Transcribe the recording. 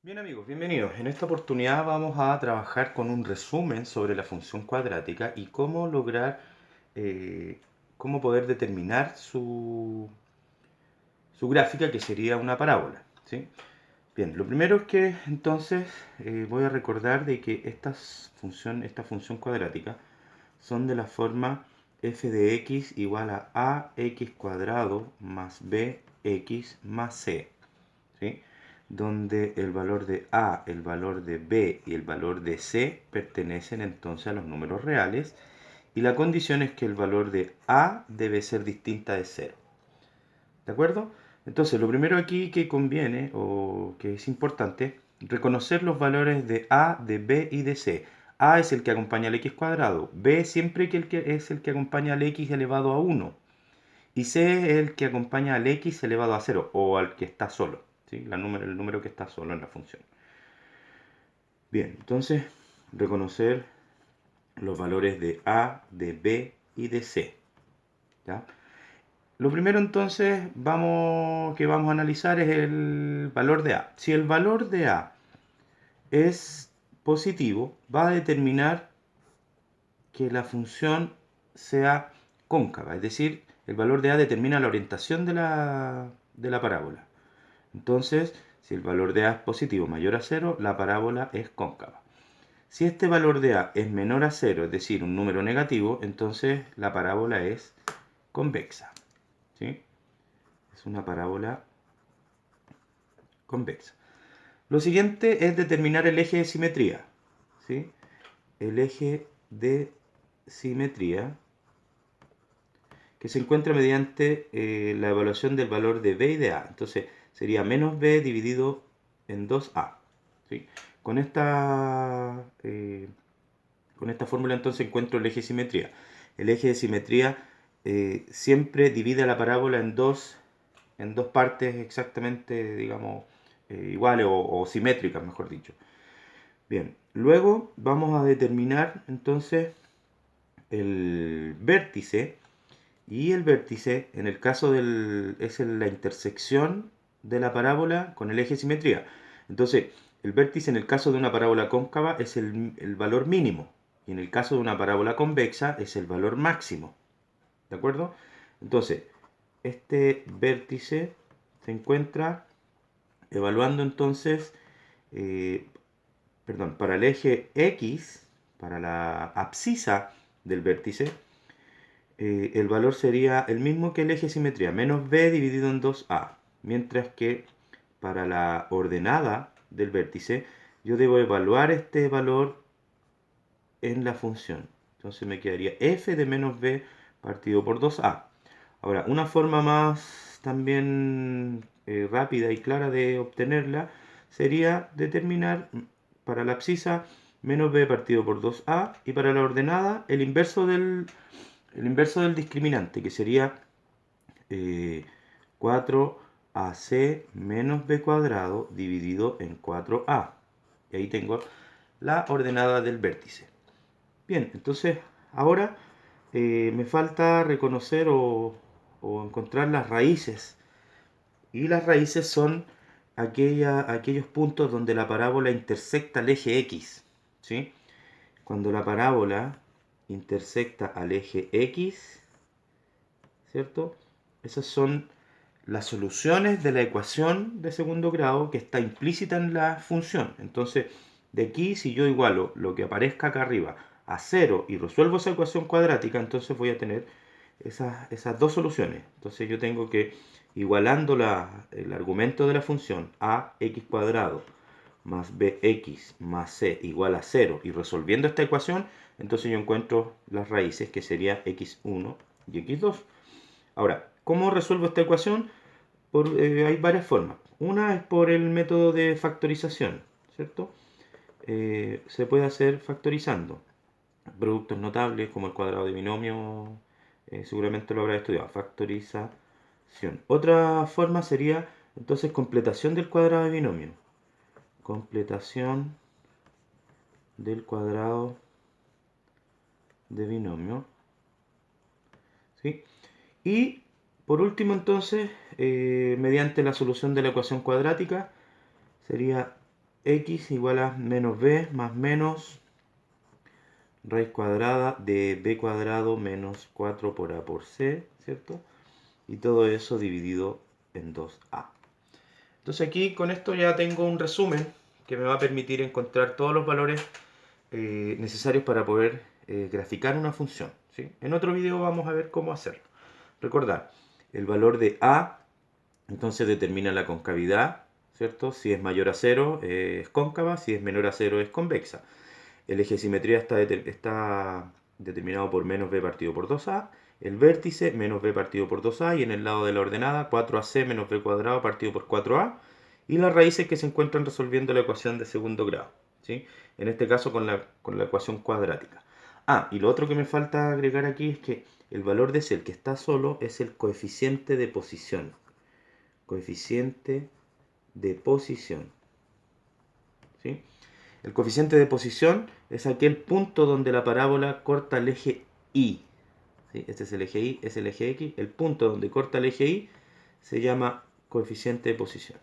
Bien amigos, bienvenidos. En esta oportunidad vamos a trabajar con un resumen sobre la función cuadrática y cómo lograr, eh, cómo poder determinar su gráfica, que sería una parábola, ¿sí? Bien, lo primero es que entonces voy a recordar de que esta función cuadrática son de la forma f de x igual a ax cuadrado más bx más c, ¿sí? Donde el valor de a, el valor de b y el valor de c pertenecen entonces a los números reales, y la condición es que el valor de a debe ser distinta de cero. ¿De acuerdo? Entonces, lo primero aquí que conviene o que es importante, reconocer los valores de a, de b y de c. A es el que acompaña al x cuadrado, b siempre que es el que acompaña al x elevado a 1, y c es el que acompaña al x elevado a 0 o al que está solo, ¿sí? El número que está solo en la función. Bien, entonces reconocer los valores de a, de b y de c, ¿ya? Lo primero entonces que vamos a analizar es el valor de a. Si el valor de a es positivo, va a determinar que la función sea cóncava, es decir, el valor de a determina la orientación de la parábola. Entonces, si el valor de a es positivo mayor a 0, la parábola es cóncava. Si este valor de a es menor a 0, es decir, un número negativo, entonces la parábola es convexa, ¿sí? Es una parábola convexa. Lo siguiente es determinar el eje de simetría, ¿sí? El eje de simetría, que se encuentra mediante la evaluación del valor de b y de a. Entonces sería menos b dividido en 2a, ¿sí? Con esta fórmula entonces encuentro el eje de simetría. El eje de simetría siempre divide la parábola en dos partes exactamente, digamos, iguales o simétricas, mejor dicho. Bien, luego vamos a determinar entonces el vértice, y el vértice en el caso es la intersección de la parábola con el eje de simetría. Entonces, el vértice en el caso de una parábola cóncava es el valor mínimo, y en el caso de una parábola convexa es el valor máximo. ¿De acuerdo? Entonces, este vértice se encuentra evaluando entonces, eh, perdón, para el eje X, para la abscisa del vértice, el valor sería el mismo que el eje de simetría, menos b dividido en 2a. Mientras que para la ordenada del vértice, yo debo evaluar este valor en la función. Entonces me quedaría f de menos b partido por 2a. Ahora, una forma más también rápida y clara de obtenerla sería determinar para la abscisa menos b partido por 2a, y para la ordenada el inverso del discriminante, que sería 4ac menos b cuadrado dividido en 4a. Y ahí tengo la ordenada del vértice. Bien, entonces ahora me falta reconocer o encontrar las raíces. Y las raíces son aquellos puntos donde la parábola intersecta el eje X, ¿sí? Cuando la parábola intersecta al eje X, ¿cierto? Esas son las soluciones de la ecuación de segundo grado que está implícita en la función. Entonces, de aquí, si yo igualo lo que aparezca acá arriba a 0 y resuelvo esa ecuación cuadrática, entonces voy a tener esas dos soluciones. Entonces yo tengo que, igualando el argumento de la función ax cuadrado más bx más c igual a 0 y resolviendo esta ecuación, entonces yo encuentro las raíces, que sería x1 y x2. Ahora, ¿cómo resuelvo esta ecuación? Hay varias formas. Una es por el método de factorización, ¿cierto? Se puede hacer factorizando productos notables como el cuadrado de binomio, seguramente lo habrá estudiado, factorización. Otra forma sería entonces completación del cuadrado de binomio. Completación del cuadrado de binomio, ¿sí? Y por último entonces, mediante la solución de la ecuación cuadrática, sería x igual a menos b más menos raíz cuadrada de b cuadrado menos 4 por a por c, ¿cierto? Y todo eso dividido en 2a. Entonces aquí con esto ya tengo un resumen que me va a permitir encontrar todos los valores necesarios para poder graficar una función, ¿sí? En otro video vamos a ver cómo hacerlo. Recordad, el valor de a entonces determina la concavidad, ¿cierto? Si es mayor a 0 es cóncava, si es menor a 0 es convexa. El eje de simetría está determinado por menos b partido por 2a. El vértice menos b partido por 2a. Y en el lado de la ordenada 4ac menos b cuadrado partido por 4a. Y las raíces que se encuentran resolviendo la ecuación de segundo grado, ¿sí? En este caso con la ecuación cuadrática. Y lo otro que me falta agregar aquí es que el valor de C, el que está solo, es el coeficiente de posición. Coeficiente de posición, ¿sí? El coeficiente de posición es aquel punto donde la parábola corta el eje Y. ¿Sí? Este es el eje Y, es el eje X. El punto donde corta el eje Y se llama coeficiente de posición.